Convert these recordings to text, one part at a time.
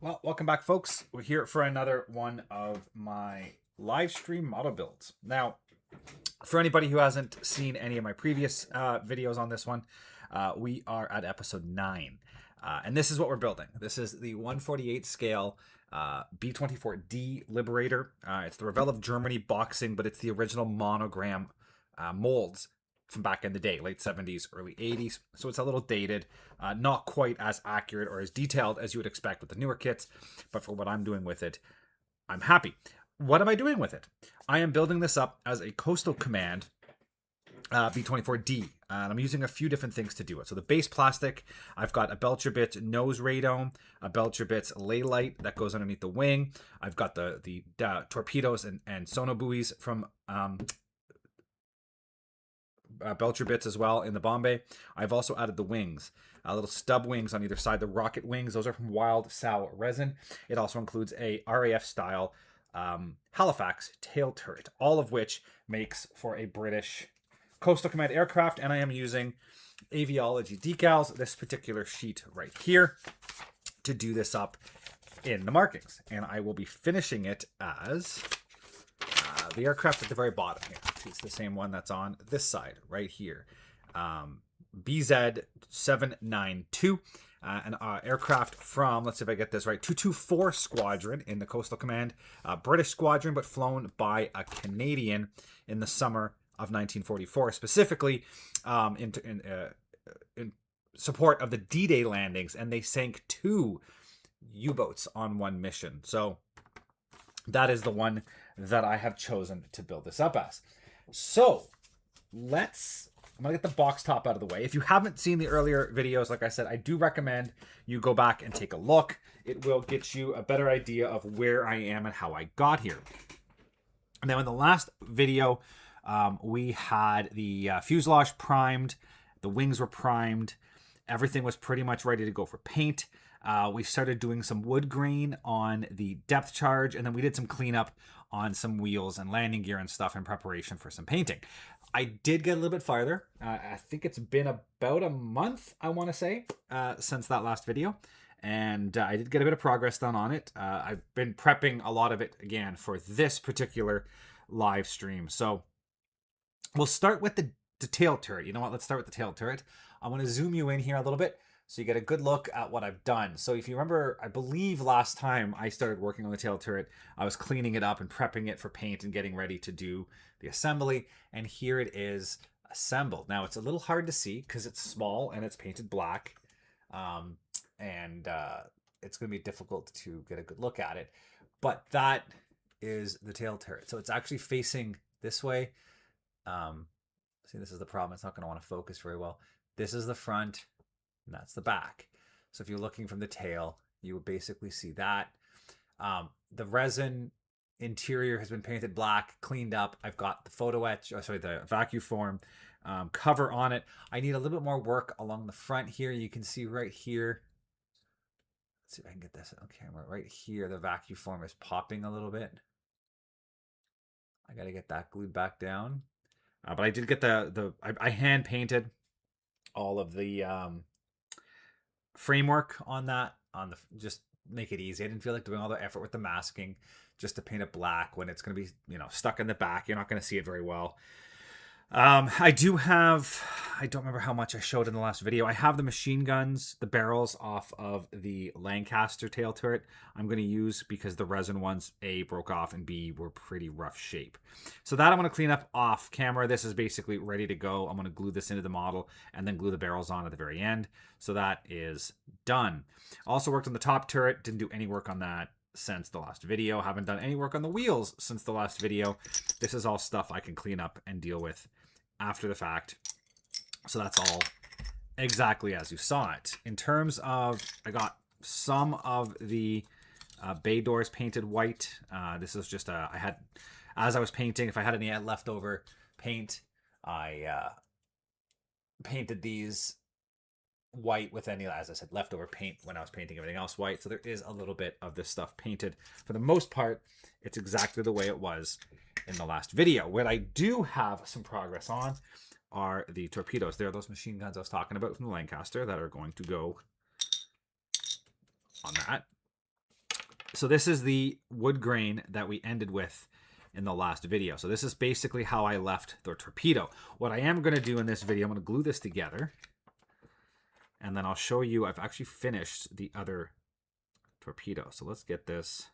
Well, welcome back, folks. We're here for another one of my live stream model builds. Now, for anybody who hasn't seen any of my previous videos on this one, we are at episode 9. And this is what we're building. This is the 1/48 scale B-24D Liberator. It's the Revell of Germany boxing, but it's the original monogram molds from back in the day, late 70s, early 80s. So it's a little dated, not quite as accurate or as detailed as you would expect with the newer kits. But for what I'm doing with it, I'm happy. What am I doing with it? I am building this up as a Coastal Command B-24D, and I'm using a few different things to do it. So the base plastic, I've got a Belcher Bits nose radome, a Belcher Bits lay light that goes underneath the wing. I've got the torpedoes and sonobuoys from Belcher Bits as well in the Bombay. I've also added the wings, little stub wings on either side, the rocket wings. Those are from Wild Sow resin. It also includes a RAF style Halifax tail turret, all of which makes for a British Coastal Command aircraft. And I am using Aviology decals, this particular sheet right here, to do this up in the markings. And I will be finishing it as the aircraft at the very bottom here. It's the same one that's on this side right here. BZ792, an aircraft from, let's see if I get this right, 224 Squadron in the Coastal Command. British squadron, but flown by a Canadian in the summer of 1944, specifically in support of the D-Day landings, and they sank 2 U-boats on one mission. So that is the one that I have chosen to build this up as. So I'm going to get the box top out of the way. If you haven't seen the earlier videos, like I said, I do recommend you go back and take a look. It will get you a better idea of where I am and how I got here. Now, in the last video, we had the fuselage primed, the wings were primed, everything was pretty much ready to go for paint. We started doing some wood grain on the depth charge, and then we did some cleanup on some wheels and landing gear and stuff in preparation for some painting. I did get a little bit farther. I think it's been about a month, I want to say, since that last video. And I did get a bit of progress done on it. I've been prepping a lot of it, again, for this particular live stream. So we'll start with the tail turret. You know what? Let's start with the tail turret. I want to zoom you in here a little bit so you get a good look at what I've done. So if you remember, I believe last time I started working on the tail turret, I was cleaning it up and prepping it for paint and getting ready to do the assembly. And here it is assembled. Now it's a little hard to see because it's small and it's painted black. It's going to be difficult to get a good look at it. But that is the tail turret. So it's actually facing this way. See, this is the problem. It's not going to want to focus very well. This is the front. And that's the back. So if you're looking from the tail, you would basically see that. The resin interior has been painted black, cleaned up. I've got the photo etch, the vacuum form cover on it. I need a little bit more work along the front here. You can see right here. Let's see if I can get this on camera. Right here, the vacuum form is popping a little bit. I got to get that glued back down. But I did get I hand painted all of the framework on that, just make it easy. I didn't feel like doing all the effort with the masking just to paint it black when it's going to be, stuck in the back. You're not going to see it very well. I don't remember how much I showed in the last video. I have the machine guns, the barrels off of the Lancaster tail turret I'm going to use because the resin ones, A, broke off, and B, were pretty rough shape. So that I'm going to clean up off camera. This is basically ready to go. I'm going to glue this into the model and then glue the barrels on at the very end. So that is done. Also worked on the top turret. Didn't do any work on that since the last video. Haven't done any work on the wheels since the last video. This is all stuff I can clean up and deal with after the fact. So that's all exactly as you saw it. In terms of, I got some of the bay doors painted white. This is just I had, as I was painting, if I had any leftover paint, I painted these white with any, as I said, leftover paint when I was painting everything else white. So there is a little bit of this stuff painted. For the most part, it's exactly the way it was in the last video. What I do have some progress on are the torpedoes. They're those machine guns I was talking about from the Lancaster that are going to go on that. So this is the wood grain that we ended with in the last video. So this is basically how I left the torpedo. What I am going to do in this video, I'm going to glue this together. And then I'll show you, I've actually finished the other torpedo. So let's get this.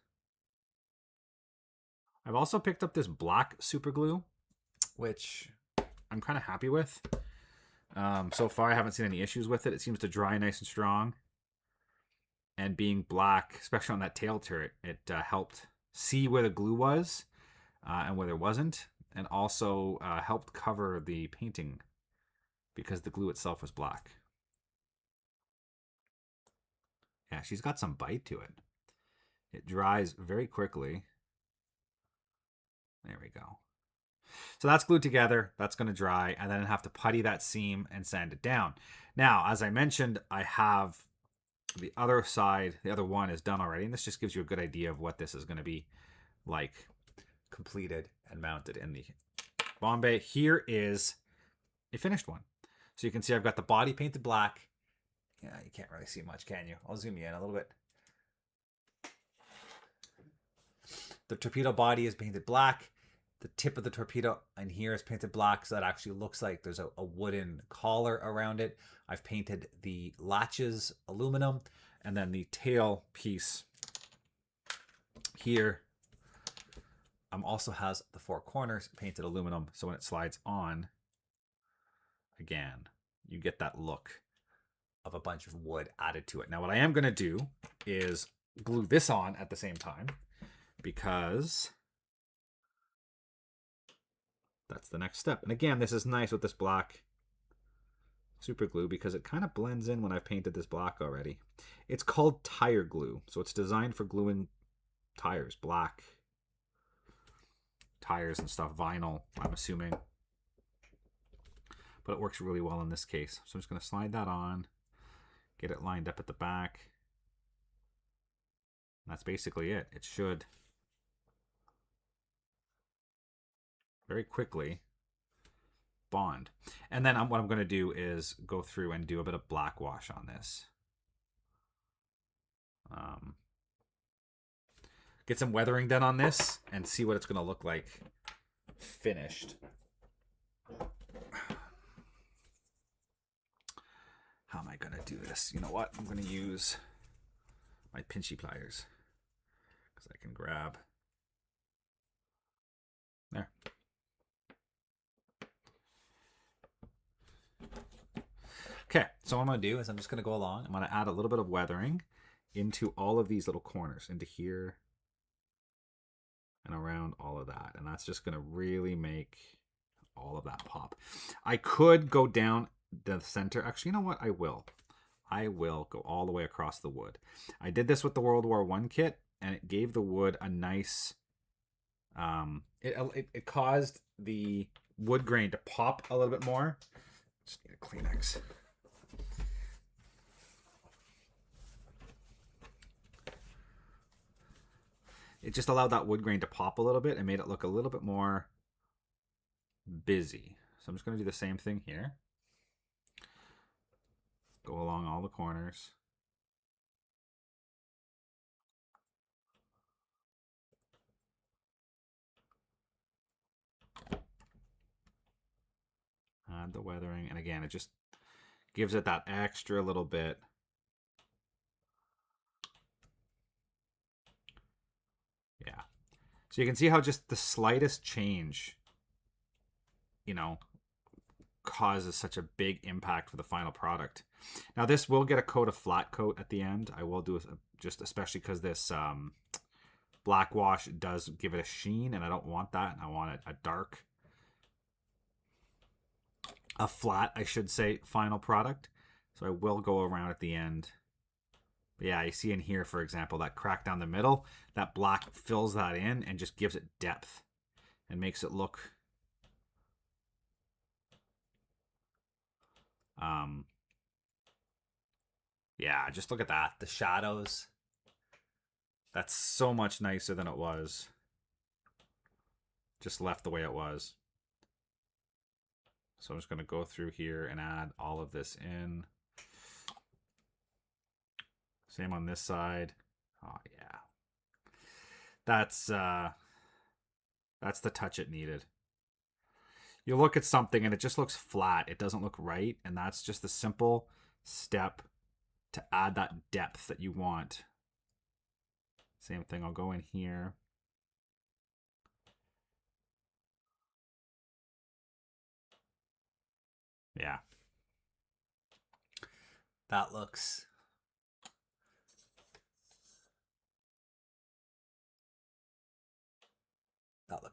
I've also picked up this black super glue, which I'm kind of happy with. So far, I haven't seen any issues with it. It seems to dry nice and strong. And being black, especially on that tail turret, it helped see where the glue was and where there wasn't. And also helped cover the painting because the glue itself was black. Yeah, she's got some bite to it. It dries very quickly. There we go. So that's glued together. That's going to dry. And then I have to putty that seam and sand it down. Now, as I mentioned, I have the other side. The other one is done already. And this just gives you a good idea of what this is going to be like completed and mounted in the bomb bay. Here is a finished one. So you can see I've got the body painted black. Yeah, you can't really see much, can you? I'll zoom you in a little bit. The torpedo body is painted black. The tip of the torpedo in here is painted black, so that actually looks like there's a wooden collar around it. I've painted the latches aluminum, and then the tail piece here also has the four corners painted aluminum, so when it slides on, again, you get that look of a bunch of wood added to it. Now, what I am going to do is glue this on at the same time, because that's the next step. And again, this is nice with this black super glue because it kind of blends in when I've painted this black already. It's called tire glue, so it's designed for gluing tires, black tires and stuff, vinyl, I'm assuming. But it works really well in this case. So I'm just going to slide that on, get it lined up at the back. And that's basically it. It should very quickly bond. And then what I'm going to do is go through and do a bit of black wash on this. Get some weathering done on this and see what it's going to look like finished. How am I going to do this? You know what? I'm going to use my pinchy pliers because I can grab. There. Okay, so what I'm going to do is I'm just going to go along. I'm going to add a little bit of weathering into all of these little corners, into here and around all of that. And that's just going to really make all of that pop. I could go down the center. Actually, you know what? I will go all the way across the wood. I did this with the World War I kit, and it gave the wood a nice... It caused the wood grain to pop a little bit more. Just need a Kleenex. It just allowed that wood grain to pop a little bit and made it look a little bit more busy. So I'm just going to do the same thing here. Go along all the corners. Add the weathering. And again, it just gives it that extra little bit. Yeah. So you can see how just the slightest change, you know, causes such a big impact for the final product. Now this will get a coat of flat coat at the end. I will do just especially because this black wash does give it a sheen, and I don't want that. I want it a dark, a flat, I should say, final product. So I will go around at the end. But yeah, you see in here, for example, that crack down the middle, that black fills that in and just gives it depth and makes it look yeah, just look at that. The shadows. That's so much nicer than it was. Just left the way it was. So I'm just going to go through here and add all of this in. Same on this side. Oh, yeah. That's the touch it needed. You look at something and it just looks flat. It doesn't look right. And that's just the simple step to add that depth that you want. Same thing. I'll go in here. Yeah. That looks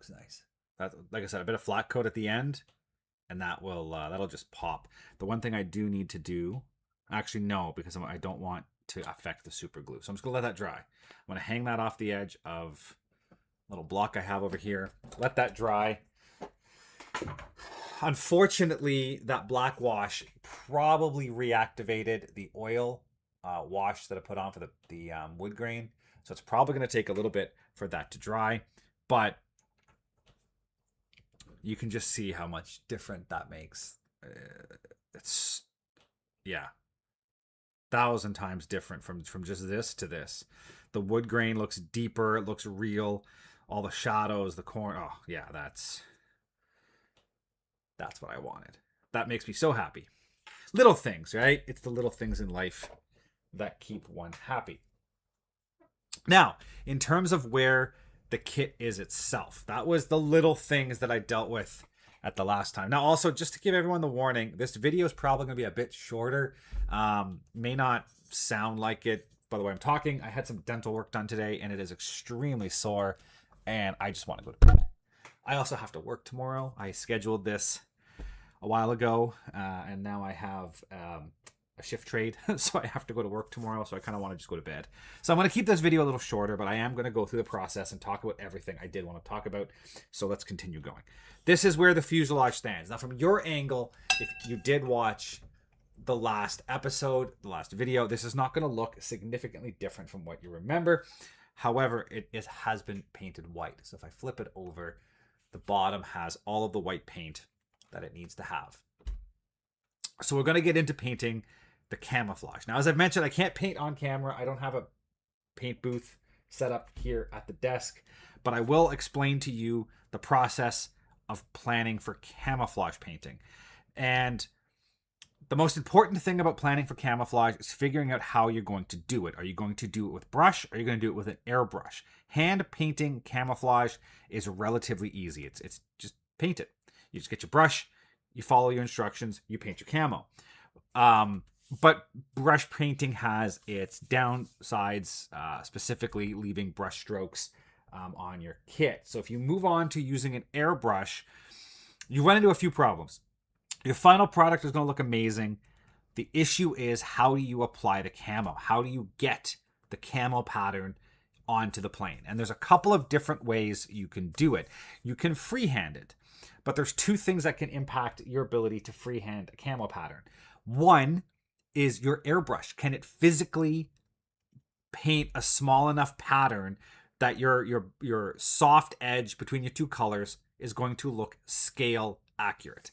nice. That, like I said, a bit of flat coat at the end, and that will that'll just pop. The one thing I do need to do, actually no, because I don't want to affect the super glue. So I'm just gonna let that dry. I'm gonna hang that off the edge of a little block I have over here. Let that dry. Unfortunately, that black wash probably reactivated the oil wash that I put on for the wood grain. So it's probably going to take a little bit for that to dry. But you can just see how much different that makes. It's, yeah, 1,000 times different from just this to this. The wood grain looks deeper. It looks real. All the shadows, the corn. Oh, yeah, that's what I wanted. That makes me so happy. Little things, right? It's the little things in life that keep one happy. Now, in terms of where the kit is itself, that was the little things that I dealt with at the last time. Now, also, just to give everyone the warning, this video is probably going to be a bit shorter. May not sound like it by the way I'm talking. I had some dental work done today, and it is extremely sore, and I just want to go to bed. I also have to work tomorrow. I scheduled this a while ago, and now I have a shift trade, so I have to go to work tomorrow, so I kind of want to just go to bed. So I'm going to keep this video a little shorter, but I am going to go through the process and talk about everything I did want to talk about, so let's continue going. This is where the fuselage stands. Now, from your angle, if you did watch the last episode, the last video, this is not going to look significantly different from what you remember. However, it has been painted white, so if I flip it over, the bottom has all of the white paint that it needs to have. So we're going to get into painting the camouflage. Now, as I've mentioned, I can't paint on camera. I don't have a paint booth set up here at the desk, but I will explain to you the process of planning for camouflage painting. And the most important thing about planning for camouflage is figuring out how you're going to do it. Are you going to do it with brush? Or are you going to do it with an airbrush? Hand painting camouflage is relatively easy. It's just paint it. You just get your brush, you follow your instructions, you paint your camo. But brush painting has its downsides, specifically leaving brush strokes on your kit. So if you move on to using an airbrush, you run into a few problems. Your final product is going to look amazing. The issue is, how do you apply the camo? How do you get the camo pattern onto the plane? And there's a couple of different ways you can do it. You can freehand it, but there's two things that can impact your ability to freehand a camo pattern. One is your airbrush. Can it physically paint a small enough pattern that your soft edge between your two colors is going to look scale accurate?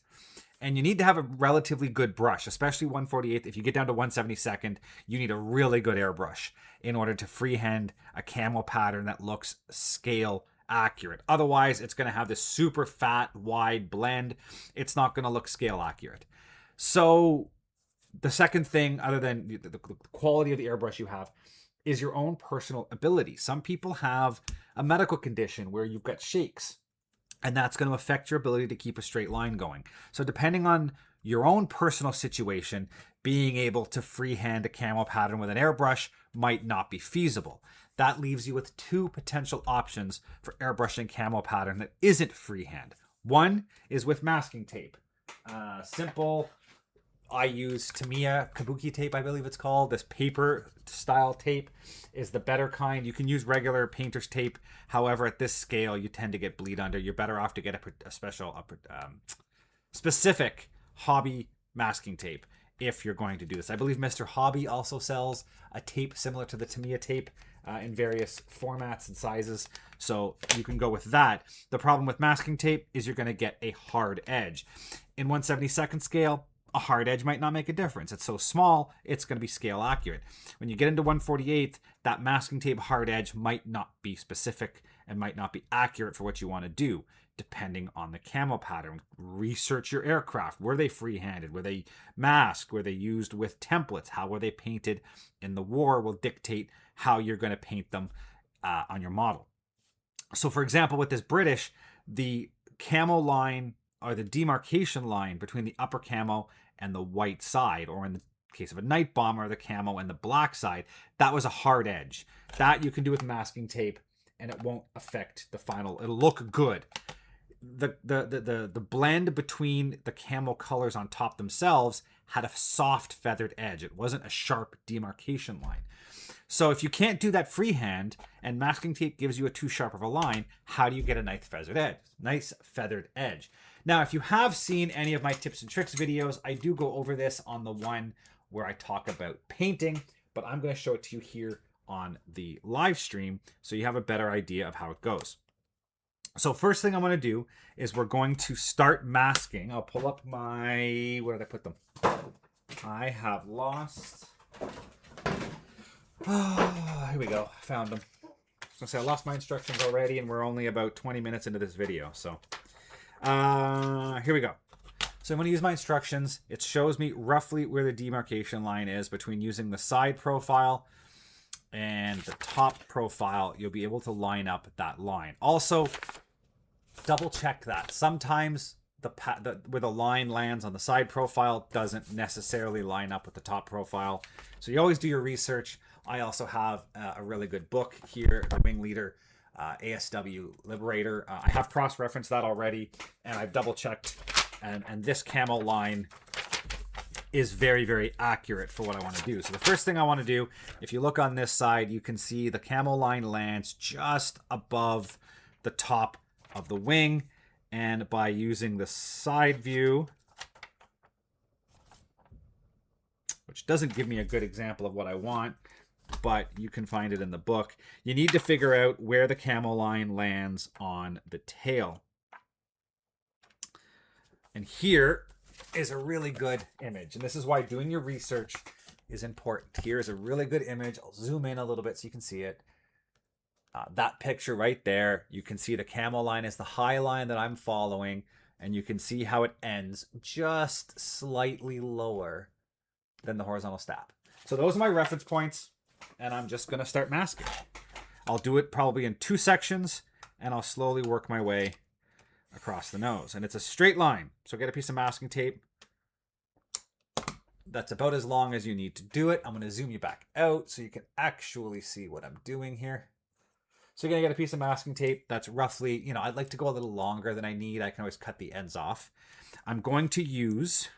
And you need to have a relatively good brush, especially 1/48. If you get down to 1/72, you need a really good airbrush in order to freehand a camo pattern that looks scale accurate. Otherwise, it's going to have this super fat, wide blend. It's not going to look scale accurate. So the second thing, other than the quality of the airbrush you have, is your own personal ability. Some people have a medical condition where you've got shakes, and that's going to affect your ability to keep a straight line going. So depending on your own personal situation, being able to freehand a camo pattern with an airbrush might not be feasible. That leaves you with two potential options for airbrushing camo pattern that isn't freehand. One is with masking tape. Simple. I use Tamiya kabuki tape, I believe it's called. This paper style tape is the better kind. You can use regular painter's tape. However, at this scale, you tend to get bleed under. You're better off to get a specific hobby masking tape if you're going to do this. I believe Mr. Hobby also sells a tape similar to the Tamiya tape in various formats and sizes. So you can go with that. The problem with masking tape is you're going to get a hard edge. In 1/72 scale, a hard edge might not make a difference. It's so small, it's going to be scale accurate. When you get into 1/48, that masking tape hard edge might not be specific and might not be accurate for what you want to do, depending on the camo pattern. Research your aircraft. Were they free-handed? Were they masked? Were they used with templates? How were they painted in the war will dictate how you're going to paint them on your model. So for example, with this British, the camo line, or the demarcation line between the upper camo and the white side, or in the case of a night bomber, the camo and the black side, that was a hard edge. That you can do with masking tape, and it won't affect the final. It'll look good. The blend between the camo colors on top themselves had a soft feathered edge. It wasn't a sharp demarcation line. So if you can't do that freehand, and masking tape gives you a too sharp of a line, how do you get a nice feathered edge? Nice feathered edge. Now, if you have seen any of my tips and tricks videos, I do go over this on the one where I talk about painting, but I'm going to show it to you here on the live stream so you have a better idea of how it goes. So first thing I'm going to do is we're going to start masking. I'll pull up my, where did I put them? I have lost. Oh, here we go. Found them. I was going to say I lost my instructions already, and we're only about 20 minutes into this video. So here we go. So I'm going to use my instructions. It shows me roughly where the demarcation line is between using the side profile and the top profile. You'll be able to line up that line. Also, double check that. Sometimes where the line lands on the side profile doesn't necessarily line up with the top profile. So you always do your research. I also have a really good book here, the Wing Leader ASW Liberator. I have cross-referenced that already, and I've double-checked, and this camo line is very, very accurate for what I want to do. So the first thing I want to do, if you look on this side, you can see the camo line lands just above the top of the wing, and by using the side view, which doesn't give me a good example of what I want, but you can find it in the book, you need to figure out where the camo line lands on the tail. And here is a really good image, and this is why doing your research is important. Here is a really good image. I'll zoom in a little bit so you can see it. That picture right there, you can see the camo line is the high line that I'm following, and you can see how it ends just slightly lower than the horizontal stab. So those are my reference points, and I'm just going to start masking. I'll do it probably in 2 sections, and I'll slowly work my way across the nose. And it's a straight line, so get a piece of masking tape. That's about as long as you need to do it. I'm going to zoom you back out so you can actually see what I'm doing here. So you're going to get a piece of masking tape that's roughly, you know, I'd like to go a little longer than I need. I can always cut the ends off. I'm going to use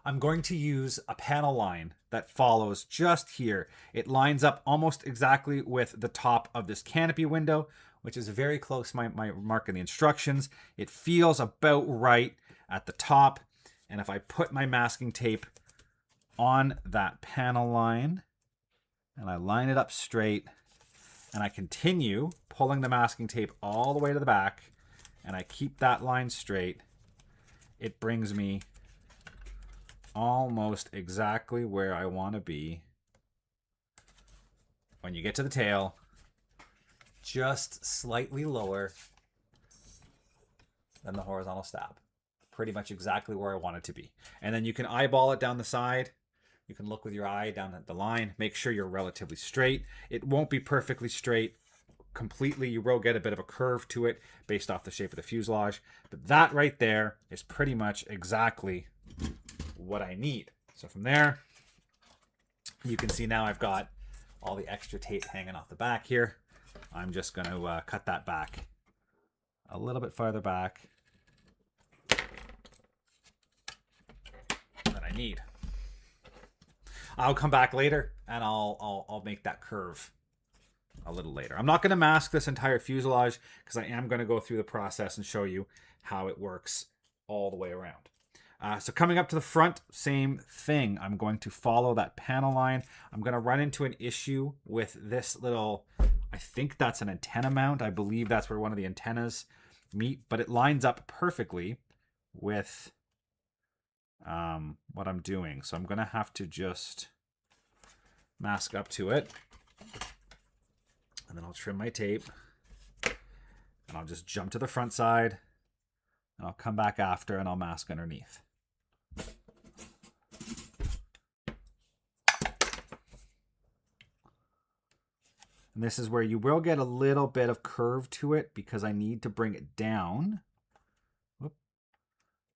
a panel line that follows just here. It lines up almost exactly with the top of this canopy window, which is very close to my mark in the instructions. It feels about right at the top. And if I put my masking tape on that panel line and I line it up straight and I continue pulling the masking tape all the way to the back and I keep that line straight, it brings me almost exactly where I want to be when you get to the tail, just slightly lower than the horizontal stab. Pretty much exactly where I want it to be. And then you can eyeball it down the side. You can look with your eye down at the line. Make sure you're relatively straight. It won't be perfectly straight completely. You will get a bit of a curve to it based off the shape of the fuselage. But that right there is pretty much exactly what I need. So from there, you can see now I've got all the extra tape hanging off the back here. I'm just going to cut that back a little bit farther back than I need. I'll come back later and I'll make that curve a little later. I'm not going to mask this entire fuselage because I am going to go through the process and show you how it works all the way around. So coming up to the front, same thing. I'm going to follow that panel line. I'm going to run into an issue with this little, I think that's an antenna mount. I believe that's where one of the antennas meet, but it lines up perfectly with what I'm doing. So I'm going to have to just mask up to it. And then I'll trim my tape. And I'll just jump to the front side. And I'll come back after and I'll mask underneath. And this is where you will get a little bit of curve to it because I need to bring it down. Whoop.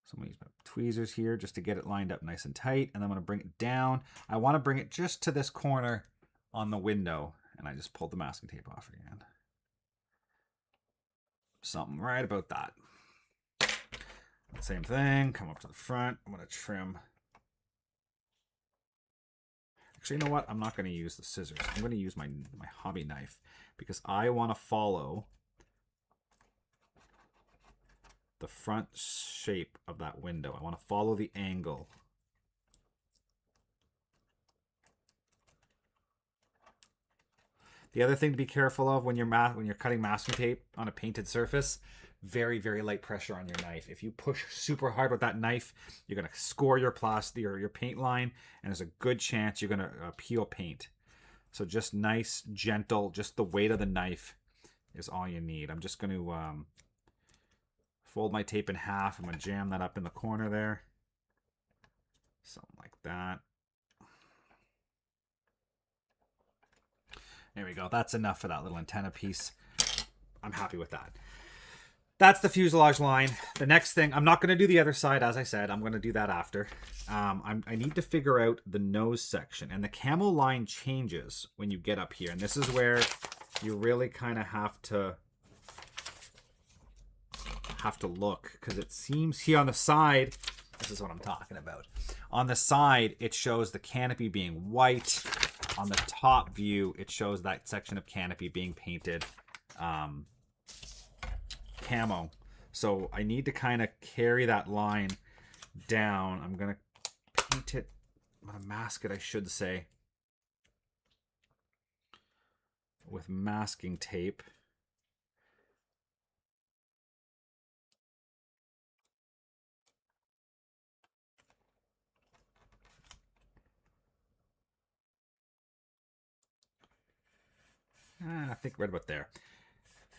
So I'm going to use my tweezers here just to get it lined up nice and tight. And I'm going to bring it down. I want to bring it just to this corner on the window. And I just pulled the masking tape off again. Something right about that. Same thing. Come up to the front. I'm going to trim. Actually, you know what? I'm not going to use the scissors. I'm going to use my hobby knife because I want to follow the front shape of that window. I want to follow the angle. The other thing to be careful of when you're cutting masking tape on a painted surface, very, very light pressure on your knife. If you push super hard with that knife, you're going to score your plastic or your paint line, and there's a good chance you're going to peel paint. So just nice, gentle, just the weight of the knife is all you need. I'm just going to fold my tape in half. I'm going to jam that up in the corner there. Something like that. There we go. That's enough for that little antenna piece. I'm happy with that. That's the fuselage line. The next thing, I'm not going to do the other side, as I said. I'm going to do that after. I need to figure out the nose section. And the camo line changes when you get up here. And this is where you really kind of have to look. Because it seems here on the side, this is what I'm talking about. On the side, it shows the canopy being white. On the top view, it shows that section of canopy being painted camo. So I need to kind of carry that line down. I'm going to paint it. I'm going to mask it, I should say, with masking tape. I think right about there.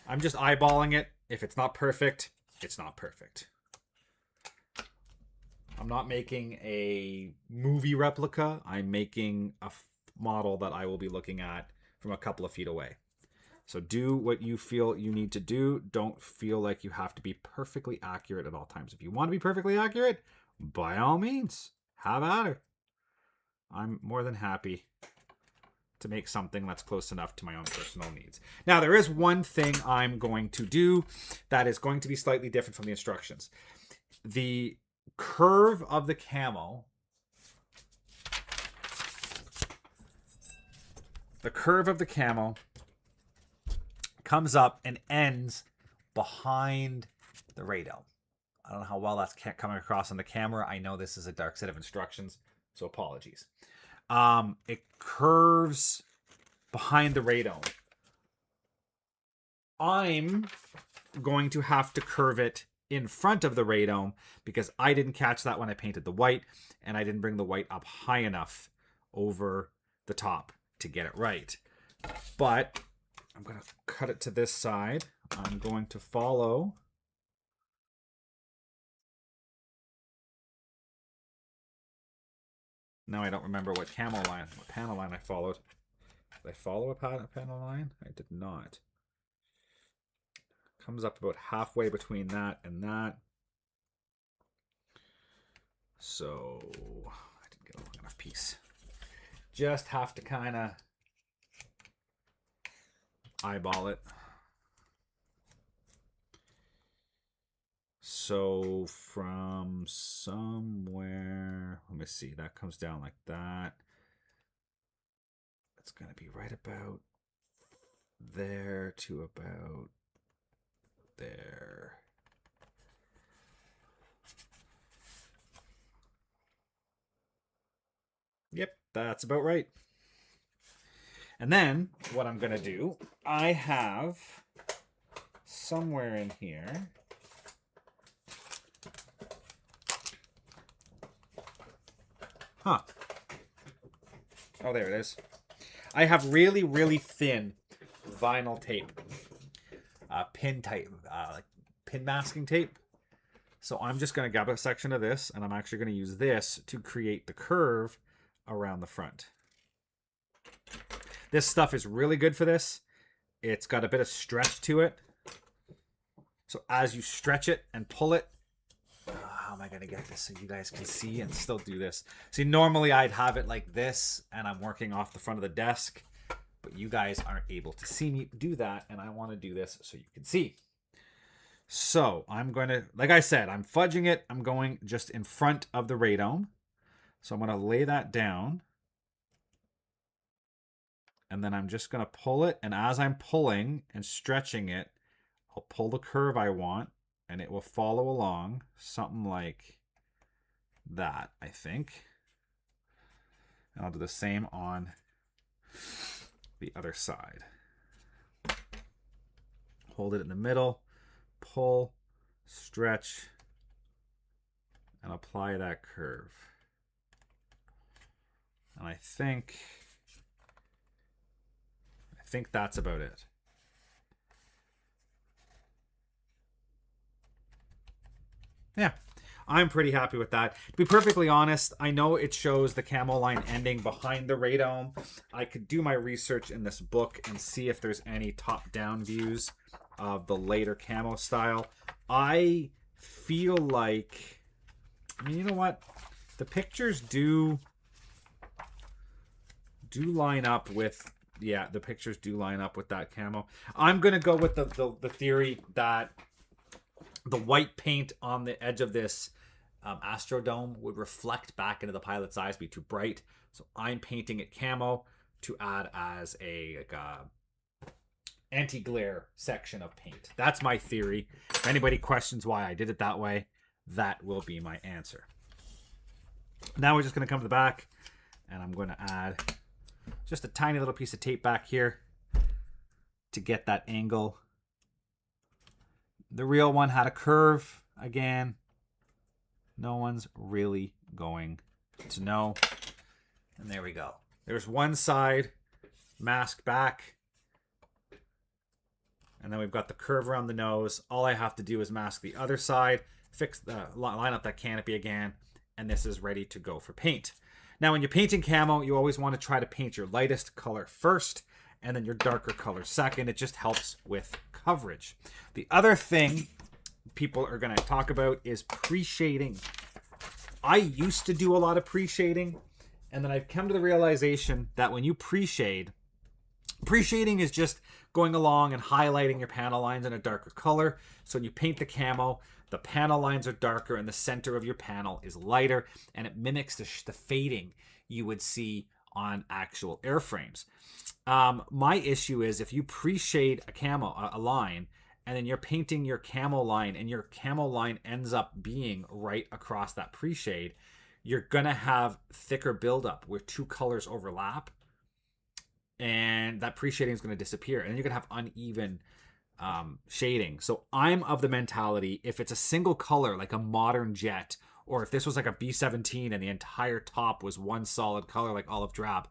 I'm just eyeballing it. If it's not perfect, it's not perfect. I'm not making a movie replica. I'm making a model that I will be looking at from a couple of feet away. So do what you feel you need to do. Don't feel like you have to be perfectly accurate at all times. If you want to be perfectly accurate, by all means, have at it. I'm more than happy to make something that's close enough to my own personal needs. Now, there is one thing I'm going to do that is going to be slightly different from the instructions. The curve of the camo, comes up and ends behind the radome. I don't know how well that's coming across on the camera. I know this is a dark set of instructions, so apologies. It curves behind the radome. I'm going to have to curve it in front of the radome because I didn't catch that when I painted the white, and I didn't bring the white up high enough over the top to get it right. But I'm going to cut it to this side. I'm going to follow Now I don't remember what panel line I followed. Did I follow a panel line? I did not. Comes up about halfway between that and that. So I didn't get a long enough piece. Just have to kind of eyeball it. So from somewhere, let me see, that comes down like that. It's going to be right about there to about there. Yep, that's about right. And then what I'm going to do, I have somewhere in here oh, there it is. I have really, really thin vinyl tape. Pin tape, like pin masking tape. So I'm just going to grab a section of this, and I'm actually going to use this to create the curve around the front. This stuff is really good for this. It's got a bit of stretch to it. So as you stretch it and pull it, how am I going to get this so you guys can see and still do this? See, normally I'd have it like this, and I'm working off the front of the desk, but you guys aren't able to see me do that, and I want to do this so you can see. So I'm going to, like I said, I'm fudging it. I'm going just in front of the radome. So I'm going to lay that down. And then I'm just going to pull it. And as I'm pulling and stretching it, I'll pull the curve I want. And it will follow along something like that, I think. And I'll do the same on the other side. Hold it in the middle. Pull, stretch, and apply that curve. And I think that's about it. Yeah, I'm pretty happy with that. To be perfectly honest, I know it shows the camo line ending behind the radome. I could do my research in this book and see if there's any top-down views of the later camo style. I feel like, I mean, you know what? The pictures do line up with, yeah, the pictures do line up with that camo. I'm going to go with the theory that the white paint on the edge of this Astrodome would reflect back into the pilot's eyes, be too bright. So I'm painting it camo to add as a anti-glare section of paint. That's my theory. If anybody questions why I did it that way, that will be my answer. Now we're just going to come to the back, and I'm going to add just a tiny little piece of tape back here to get that angle. The real one had a curve. Again, no one's really going to know. And there we go. There's one side masked back. And then we've got the curve around the nose. All I have to do is mask the other side, line up that canopy again, and this is ready to go for paint. Now, when you're painting camo, you always want to try to paint your lightest color first, and then your darker color second. It just helps with coverage. The other thing people are going to talk about is pre-shading. I used to do a lot of pre-shading, and then I've come to the realization that when you pre-shade, pre-shading is just going along and highlighting your panel lines in a darker color. So when you paint the camo, the panel lines are darker and the center of your panel is lighter, and it mimics the fading you would see on actual airframes. My issue is if you pre-shade a line, and then you're painting your camo line, and your camo line ends up being right across that pre-shade, you're gonna have thicker buildup where two colors overlap, and that pre-shading is going to disappear, and then you're going to have uneven shading. So I'm of the mentality, if it's a single color like a modern jet, or if this was like a B-17 and the entire top was one solid color like olive drab,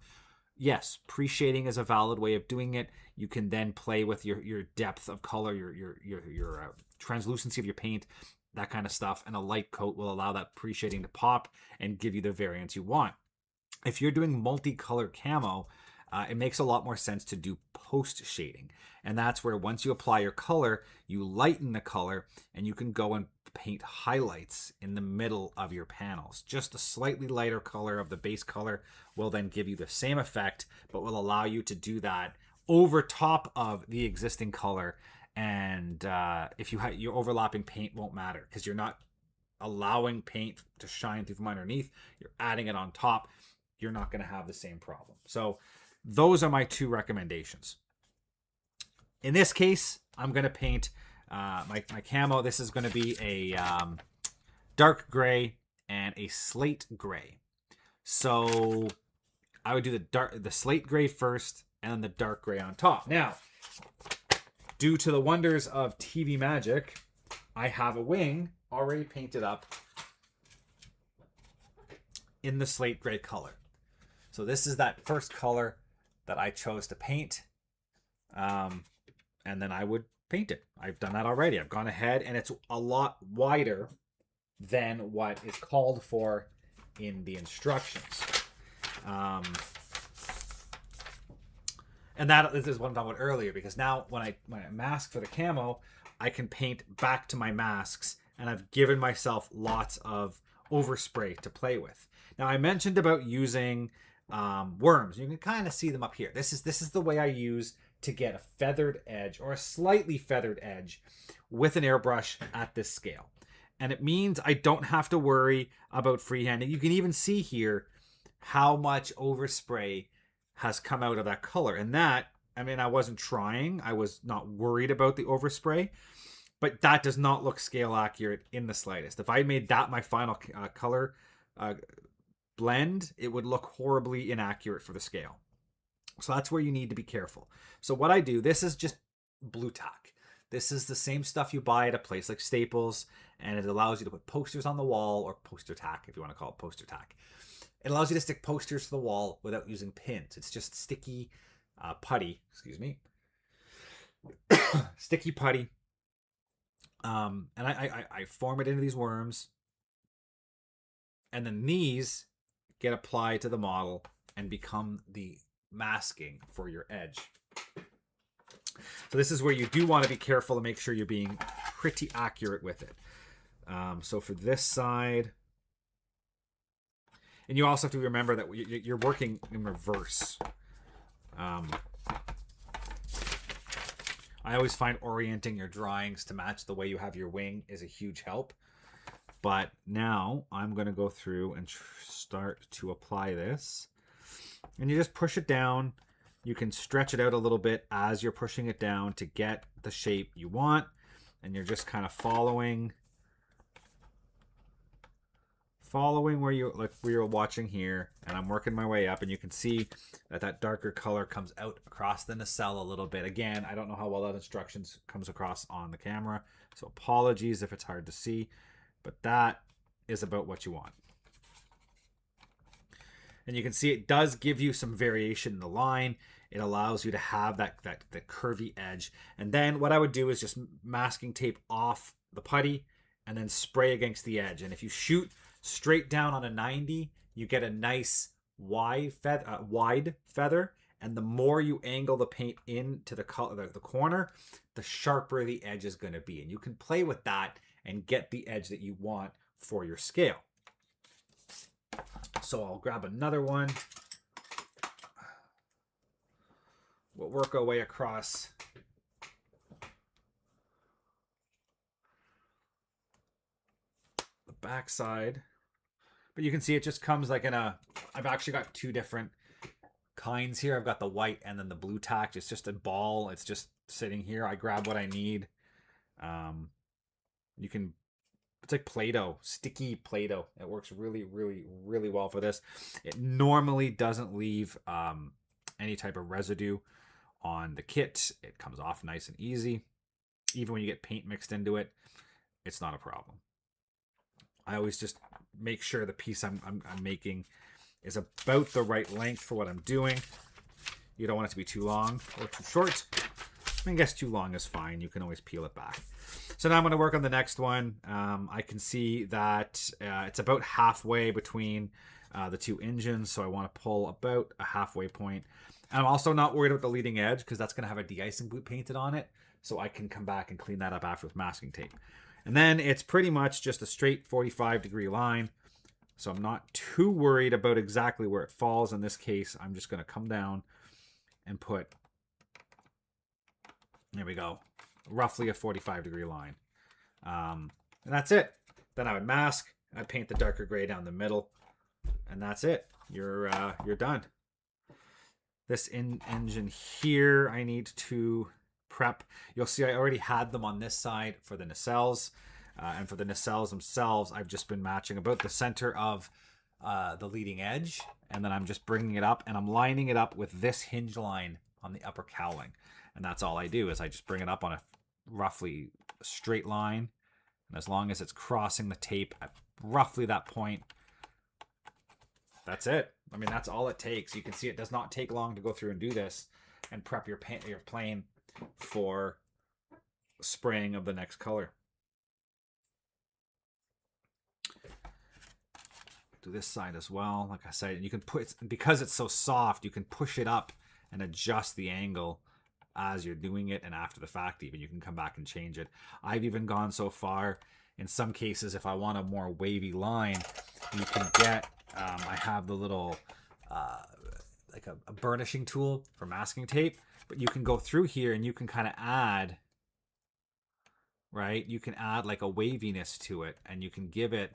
yes, pre-shading is a valid way of doing it. You can then play with your depth of color, your translucency of your paint, that kind of stuff, and a light coat will allow that pre-shading to pop and give you the variance you want. If you're doing multicolor camo, it makes a lot more sense to do post shading. And that's where once you apply your color, you lighten the color, and you can go and paint highlights in the middle of your panels. Just a slightly lighter color of the base color will then give you the same effect, but will allow you to do that over top of the existing color. And if you your overlapping paint won't matter, because you're not allowing paint to shine through from underneath. You're adding it on top. You're not going to have the same problem. So those are my two recommendations. In this case, I'm going to paint my camo. This is going to be a dark gray and a slate gray. So I would do the slate gray first and then the dark gray on top. Now, due to the wonders of TV magic, I have a wing already painted up in the slate gray color. So this is that first color that I chose to paint. And then I would paint it. I've done that already. I've gone ahead, and it's a lot wider than what is called for in the instructions. And this is what I'm talking about earlier, because now when I mask for the camo, I can paint back to my masks, and I've given myself lots of overspray to play with. Now, I mentioned about using worms. You can kind of see them up here. This is the way I use to get a feathered edge, or a slightly feathered edge, with an airbrush at this scale. And it means I don't have to worry about freehanding. You can even see here how much overspray has come out of that color. And that, I mean, I wasn't trying. I was not worried about the overspray. But that does not look scale accurate in the slightest. If I made that my final color blend, it would look horribly inaccurate for the scale. So that's where you need to be careful. So what I do, this is just blue tack. This is the same stuff you buy at a place like Staples, and it allows you to put posters on the wall, or poster tack, if you want to call it poster tack. It allows you to stick posters to the wall without using pins. It's just sticky putty, sticky putty. And I form it into these worms, and then these get applied to the model and become the masking for your edge. So this is where you do want to be careful to make sure you're being pretty accurate with it. So for this side, and you also have to remember that you're working in reverse. I always find orienting your drawings to match the way you have your wing is a huge help. But now I'm going to go through and start to apply this. And you just push it down. You can stretch it out a little bit as you're pushing it down to get the shape you want. And you're just kind of following where you're watching here, and I'm working my way up, and you can see that darker color comes out across the nacelle a little bit. Again, I don't know how well that instructions comes across on the camera, so apologies if it's hard to see, but that is about what you want. And you can see it does give you some variation in the line. It allows you to have that curvy edge. And then what I would do is just masking tape off the putty and then spray against the edge. And if you shoot straight down on a 90, you get a nice wide feather, and the more you angle the paint into the corner, the sharper the edge is going to be. And you can play with that and get the edge that you want for your scale. So I'll grab another one. We'll work our way across the back side. But you can see it just comes like in a... I've actually got two different kinds here. I've got the white and then the blue tack. It's just a ball. It's just sitting here. I grab what I need. You can... It's like Play-Doh, sticky Play-Doh. It works really, really, really well for this. It normally doesn't leave any type of residue on the kit. It comes off nice and easy. Even when you get paint mixed into it, it's not a problem. I always just make sure the piece I'm making is about the right length for what I'm doing. You don't want it to be too long or too short. I guess too long is fine. You can always peel it back. So now I'm going to work on the next one. I can see that it's about halfway between the two engines, so I want to pull about a halfway point. And I'm also not worried about the leading edge because that's going to have a de-icing boot painted on it, so I can come back and clean that up after with masking tape. And then it's pretty much just a straight 45-degree line, so I'm not too worried about exactly where it falls. In this case, I'm just going to come down and put, there we go, roughly a 45-degree line. And that's it. Then I would mask, I'd paint the darker gray down the middle, and that's it. You're done. This engine here, I need to prep. You'll see I already had them on this side for the nacelles. And for the nacelles themselves, I've just been matching about the center of the leading edge. And then I'm just bringing it up, and I'm lining it up with this hinge line on the upper cowling. And that's all I do, is I just bring it up on a roughly straight line. And as long as it's crossing the tape at roughly that point, that's it. I mean, that's all it takes. You can see it does not take long to go through and do this and prep your plane for spraying of the next color. Do this side as well. Like I said, you can put, because it's so soft, you can push it up and adjust the angle as you're doing it, and after the fact even you can come back and change it. I've even gone so far in some cases, if I want a more wavy line, you can get I have the little like a burnishing tool for masking tape, but you can go through here and you can kind of add, right, you can add like a waviness to it, and you can give it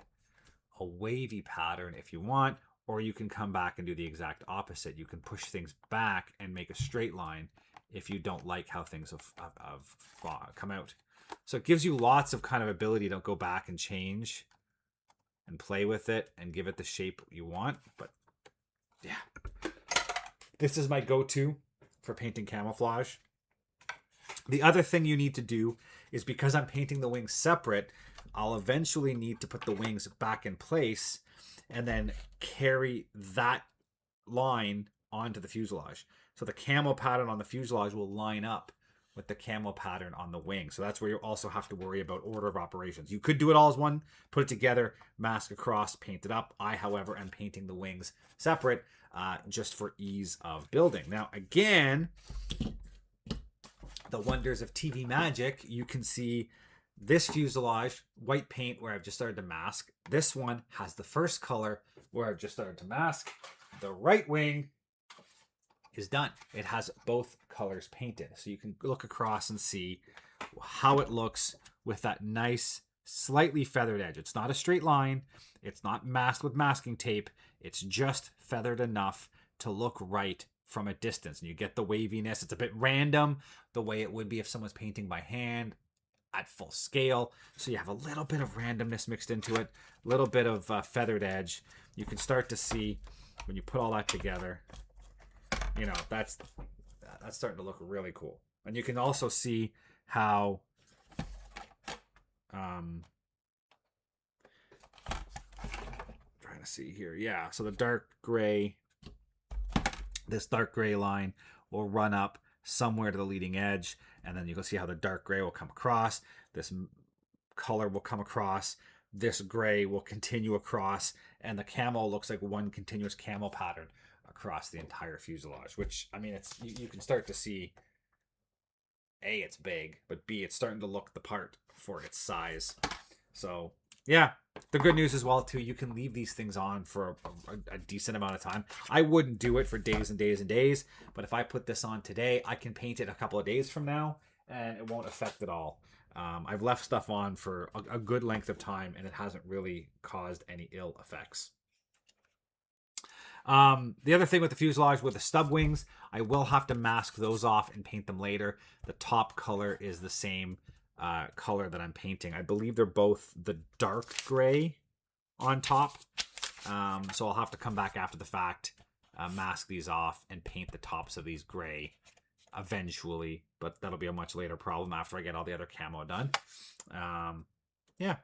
a wavy pattern if you want, or you can come back and do the exact opposite. You can push things back and make a straight line if you don't like how things have come out. So it gives you lots of kind of ability to go back and change and play with it and give it the shape you want. But yeah, this is my go-to for painting camouflage. The other thing you need to do is, because I'm painting the wings separate, I'll eventually need to put the wings back in place and then carry that line onto the fuselage. So the camo pattern on the fuselage will line up with the camo pattern on the wing. So that's where you also have to worry about order of operations. You could do it all as one, put it together, mask across, paint it up. I, however, am painting the wings separate just for ease of building. Now, again, the wonders of TV magic, you can see this fuselage, white paint, where I've just started to mask. This one has the first color where I've just started to mask. The right wing is done. It has both colors painted. So you can look across and see how it looks with that nice, slightly feathered edge. It's not a straight line. It's not masked with masking tape. It's just feathered enough to look right from a distance. And you get the waviness. It's a bit random, the way it would be if someone's painting by hand at full scale. So you have a little bit of randomness mixed into it, a little bit of feathered edge. You can start to see when you put all that together, you know, that's starting to look really cool. And you can also see how trying to see here. Yeah, so the dark gray, this dark gray line will run up somewhere to the leading edge, and then you can see how the dark gray will come across. This color will come across. This gray will continue across, and the camo looks like one continuous camo pattern across the entire fuselage, which, I mean, it's you can start to see, A, it's big, but B, it's starting to look the part for its size. So yeah, the good news as well too, you can leave these things on for a decent amount of time. I wouldn't do it for days and days and days, but if I put this on today, I can paint it a couple of days from now and it won't affect it all. I've left stuff on for a good length of time and it hasn't really caused any ill effects. The other thing with the fuselage, with the stub wings, I will have to mask those off and paint them later. The top color is the same color that I'm painting. I believe they're both the dark gray on top. So I'll have to come back after the fact, mask these off and paint the tops of these gray eventually, but that'll be a much later problem after I get all the other camo done. Yeah.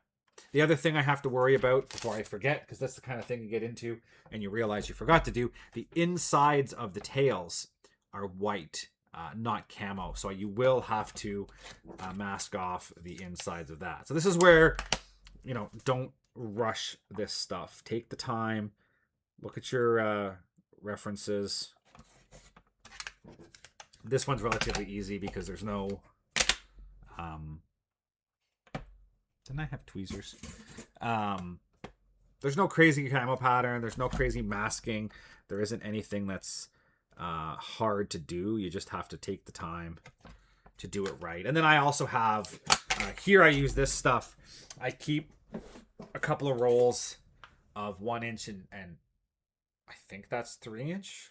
The other thing I have to worry about before I forget, because that's the kind of thing you get into and you realize you forgot to do, the insides of the tails are white, not camo. So you will have to mask off the insides of that. So this is where, you know, don't rush this stuff. Take the time, look at your references. This one's relatively easy because there's no... Didn't I have tweezers? There's no crazy camo pattern. There's no crazy masking. There isn't anything that's hard to do. You just have to take the time to do it right. And then I also have, here I use this stuff. I keep a couple of rolls of 1 inch and I think that's 3 inch,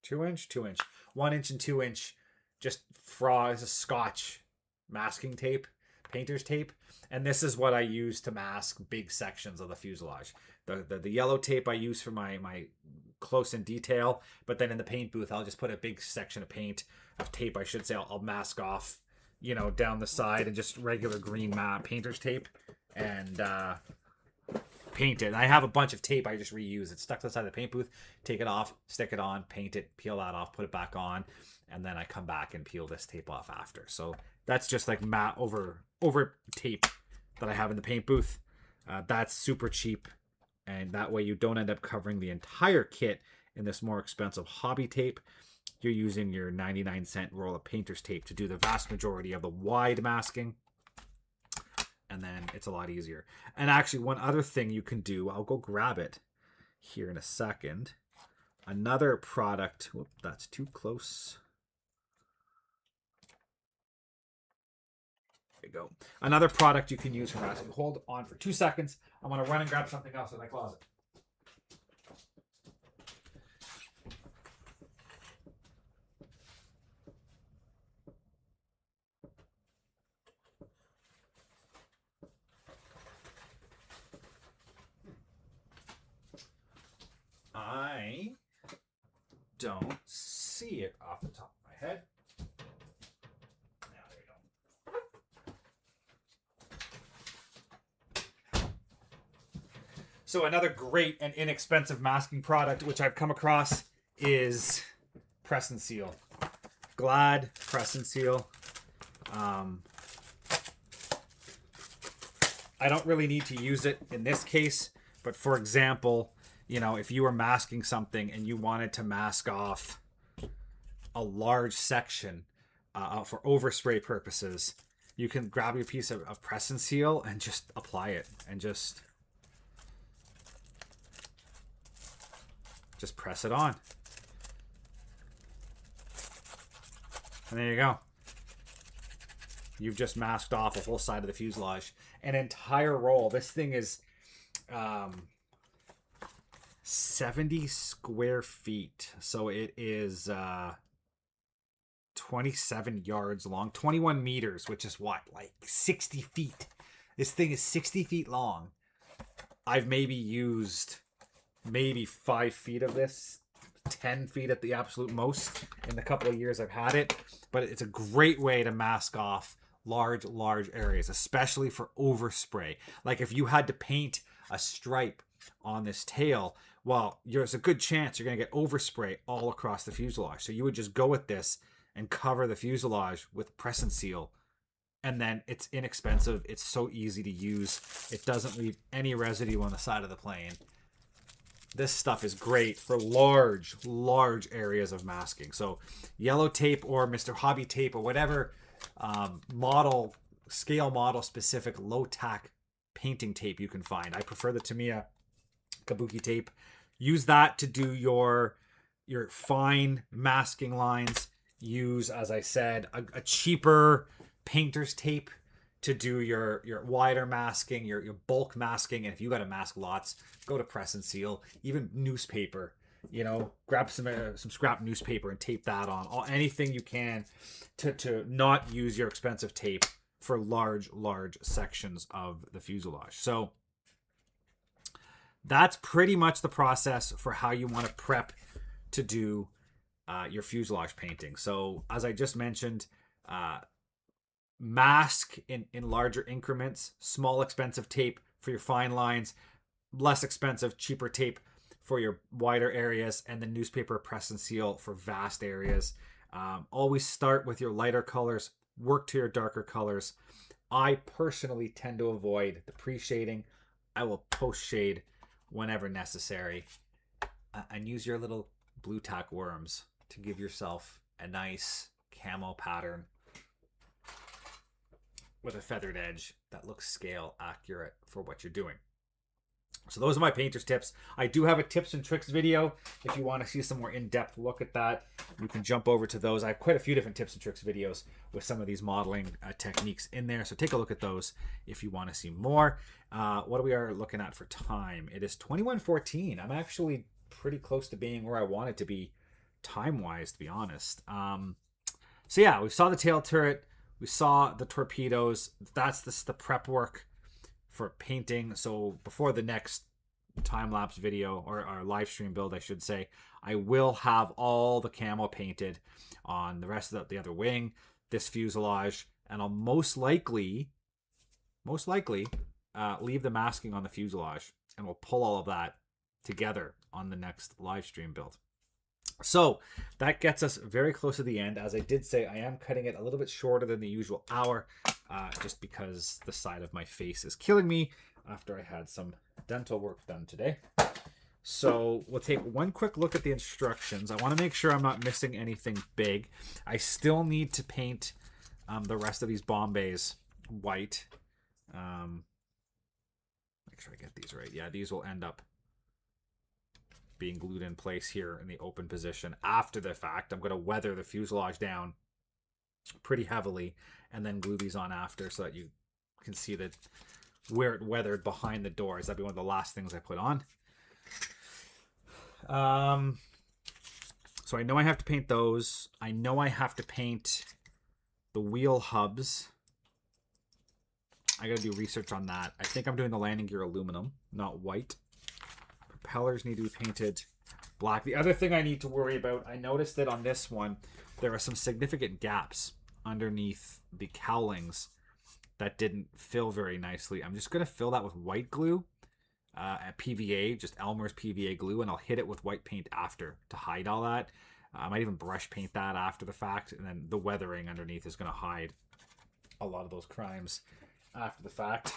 2 inch, 2 inch, 1 inch and 2 inch, just as a Scotch masking tape, painter's tape. And this is what I use to mask big sections of the fuselage. The yellow tape I use for my close in detail, but then in the paint booth, I'll just put a big section of tape, I should say, I'll mask off, you know, down the side, and just regular green painter's tape. And paint it. And I have a bunch of tape I just reuse. It's stuck to the side of the paint booth. Take it off, stick it on, paint it, peel that off, put it back on, and then I come back and peel this tape off after. So that's just like matte over tape that I have in the paint booth. That's super cheap, and that way you don't end up covering the entire kit in this more expensive hobby tape. You're using your 99-cent roll of painter's tape to do the vast majority of the wide masking, and then it's a lot easier. And actually, one other thing you can do, I'll go grab it here in a second. Another product, whoop, that's too close. There you go. Another product you can use for masking. Hold on for 2 seconds. I'm going to run and grab something else in my closet. I don't see it off the top of my head. Now, there you go. So another great and inexpensive masking product which I've come across is Press and Seal. Glad Press and Seal. I don't really need to use it in this case, but for example, you know, if you were masking something and you wanted to mask off a large section for overspray purposes, you can grab your piece of Press and Seal and just apply it and just press it on. And there you go. You've just masked off a whole side of the fuselage. An entire roll. This thing is 70 square feet. So it is 27 yards long. 21 meters, which is what? Like 60 feet. This thing is 60 feet long. I've maybe used 5 feet of this. 10 feet at the absolute most in the couple of years I've had it. But it's a great way to mask off large areas, especially for overspray. Like if you had to paint a stripe on this tail, well, there's a good chance you're going to get overspray all across the fuselage. So you would just go with this and cover the fuselage with Press and Seal. And then it's inexpensive. It's so easy to use. It doesn't leave any residue on the side of the plane. This stuff is great for large areas of masking. So yellow tape or Mr. Hobby tape or whatever scale model specific low tack painting tape you can find. I prefer the Tamiya Kabuki tape. Use that to do your fine masking lines. Use, as I said, a cheaper painter's tape to do your wider masking, your bulk masking. And if you got to mask lots, go to Press and Seal. Even newspaper, you know, grab some scrap newspaper and tape that on. Anything you can to not use your expensive tape for large sections of the fuselage. So that's pretty much the process for how you want to prep to do your fuselage painting. So as I just mentioned, mask in larger increments, small expensive tape for your fine lines, less expensive, cheaper tape for your wider areas, and the newspaper Press and Seal for vast areas. Always start with your lighter colors, work to your darker colors. I personally tend to avoid the pre-shading. I will post-shade whenever necessary. And use your little blue tack worms to give yourself a nice camo pattern with a feathered edge that looks scale accurate for what you're doing. So those are my painter's tips. I do have a tips and tricks video. If you want to see some more in-depth look at that, you can jump over to those. I have quite a few different tips and tricks videos with some of these modeling techniques in there. So take a look at those if you want to see more. What we are looking at for time? It is 21:14. I'm actually pretty close to being where I wanted to be time-wise, to be honest. So yeah, we saw the tail turret. We saw the torpedoes. That's the prep work for painting. So before the next time-lapse video, or our live stream build, I should say, I will have all the camo painted on the rest of the other wing, this fuselage, and I'll most likely leave the masking on the fuselage, and we'll pull all of that together on the next live stream build. So that gets us very close to the end. As I did say, I am cutting it a little bit shorter than the usual hour, just because the side of my face is killing me after I had some dental work done today. So we'll take one quick look at the instructions. I want to make sure I'm not missing anything big. I still need to paint the rest of these bomb bays white. Make sure I get these right. Yeah, these will end up being glued in place here in the open position after the fact. I'm going to weather the fuselage down pretty heavily and then glue these on after so that you can see that where it weathered behind the doors. That'd be one of the last things I put on. So I know I have to paint those. I know I have to paint the wheel hubs. I gotta do research on that. I think I'm doing the landing gear aluminum, not white. Propellers need to be painted black. The other thing I need to worry about, I noticed that on this one, there are some significant gaps underneath the cowlings that didn't fill very nicely. I'm just gonna fill that with white glue. At PVA, just Elmer's PVA glue, and I'll hit it with white paint after to hide all that. I might even brush paint that after the fact, and then the weathering underneath is going to hide a lot of those crimes after the fact.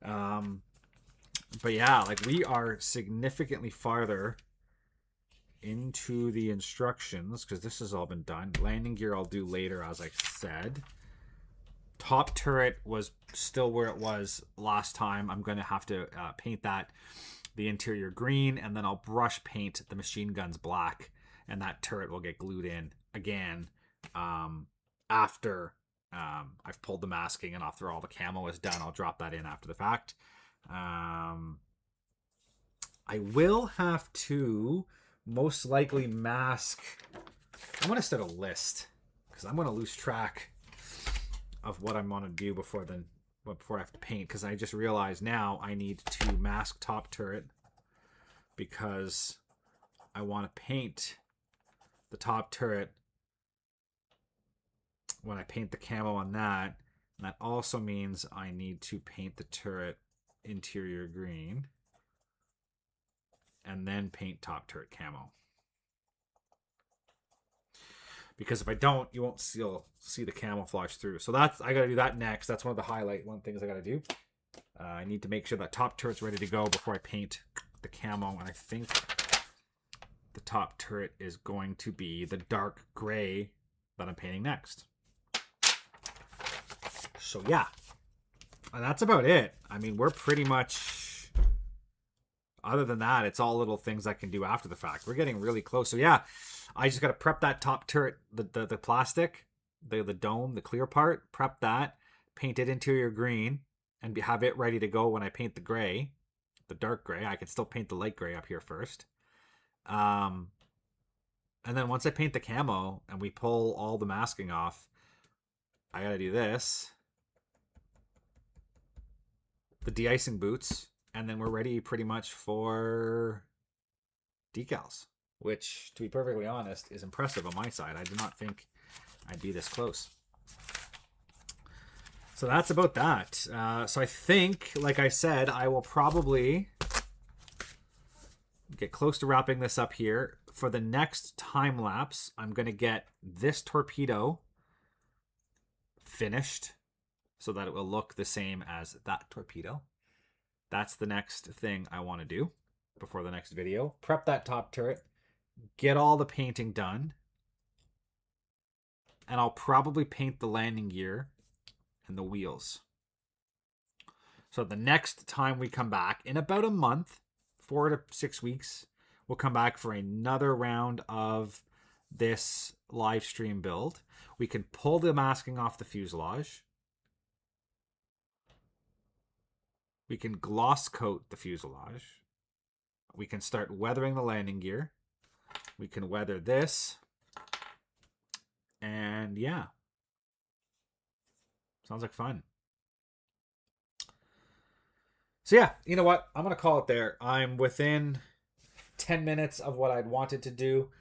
But yeah, like we are significantly farther into the instructions because this has all been done. Landing gear I'll do later, as I said. Top turret was still where it was last time. I'm going to have to paint that, the interior green, and then I'll brush paint the machine guns black, and that turret will get glued in again after I've pulled the masking and after all the camo is done. I'll drop that in after the fact. I will have to most likely mask. I'm going to start a list because I'm going to lose track of what I'm going to do before I have to paint, because I just realized now I need to mask top turret because I want to paint the top turret when I paint the camo on that. And that also means I need to paint the turret interior green and then paint top turret camo. Because if I don't, you won't see the camouflage through. So I got to do that next. That's one of the things I got to do. I need to make sure that top turret's ready to go before I paint the camo. And I think the top turret is going to be the dark gray that I'm painting next. So yeah, and that's about it. I mean, we're pretty much, other than that, it's all little things I can do after the fact. We're getting really close. So yeah, I just got to prep that top turret, the plastic, the dome, the clear part, prep that, paint it interior green, and have it ready to go when I paint the gray, the dark gray. I can still paint the light gray up here first. And then once I paint the camo and we pull all the masking off, I got to do this, the de-icing boots, and then we're ready pretty much for decals. Which, to be perfectly honest, is impressive on my side. I did not think I'd be this close. So that's about that. So I think, like I said, I will probably get close to wrapping this up here. For the next time lapse, I'm going to get this torpedo finished so that it will look the same as that torpedo. That's the next thing I want to do before the next video. Prep that top turret. Get all the painting done, and I'll probably paint the landing gear and the wheels. So the next time we come back, in about a month, 4 to 6 weeks, we'll come back for another round of this live stream build. We can pull the masking off the fuselage. We can gloss coat the fuselage. We can start weathering the landing gear. We can weather this. And yeah. Sounds like fun. So yeah, you know what? I'm going to call it there. I'm within 10 minutes of what I'd wanted to do.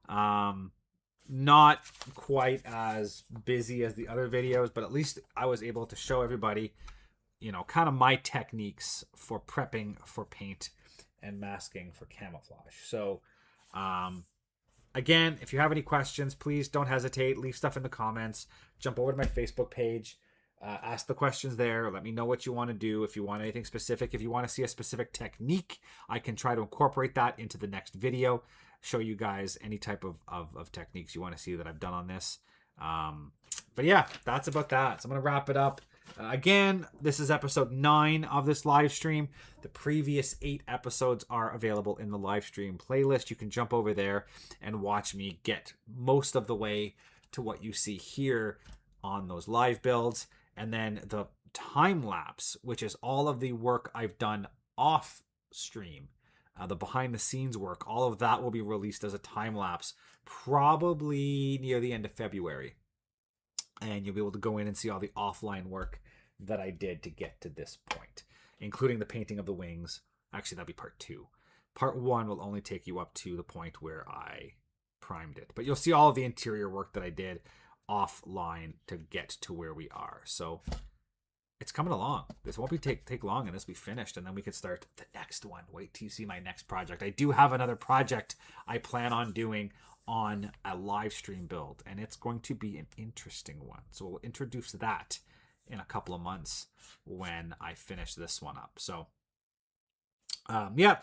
Not quite as busy as the other videos, but at least I was able to show everybody you know, kind of my techniques for prepping for paint and masking for camouflage. So, again, if you have any questions, please don't hesitate. Leave stuff in the comments. Jump over to my Facebook page. Ask the questions there. Let me know what you want to do. If you want anything specific, if you want to see a specific technique, I can try to incorporate that into the next video. Show you guys any type of techniques you want to see that I've done on this. But yeah, that's about that. So I'm going to wrap it up. Again, this is episode 9 of this live stream. The previous 8 episodes are available in the live stream playlist. You can jump over there and watch me get most of the way to what you see here on those live builds. And then the time lapse, which is all of the work I've done off stream, the behind the scenes work, all of that will be released as a time lapse probably near the end of February. And you'll be able to go in and see all the offline work that I did to get to this point, including the painting of the wings. Actually, that'll be part 2. Part 1 will only take you up to the point where I primed it. But you'll see all of the interior work that I did offline to get to where we are. So it's coming along. This won't be take long, and this will be finished, and then we can start the next one. Wait till you see my next project. I do have another project I plan on doing on a live stream build, and it's going to be an interesting one. So we'll introduce that in a couple of months when I finish this one up. So yeah,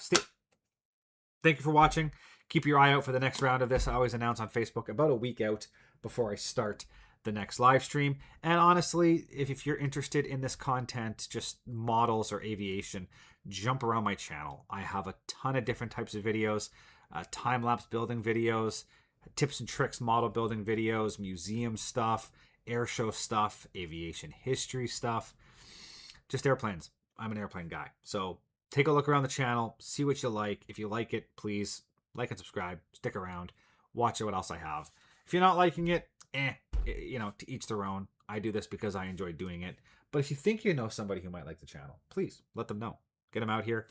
thank you for watching. Keep your eye out for the next round of this. I always announce on Facebook about a week out before I start the next live stream. And honestly, if you're interested in this content, just models or aviation, jump around my channel. I have a ton of different types of videos, time-lapse building videos, tips and tricks model building videos, museum stuff, air show stuff, aviation history stuff, just airplanes. I'm an airplane guy. So take a look around the channel, see what you like. If you like it, please like and subscribe, stick around, watch what else I have. If you're not liking it, you know, to each their own. I do this because I enjoy doing it. But if you think you know somebody who might like the channel, please let them know. Get them out here.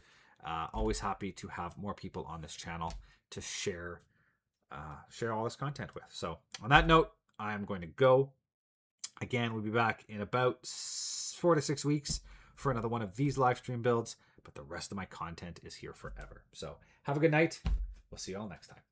Always happy to have more people on this channel to share all this content with. So on that note, I'm going to go. Again, we'll be back in about 4 to 6 weeks for another one of these live stream builds. But the rest of my content is here forever. So have a good night. We'll see you all next time.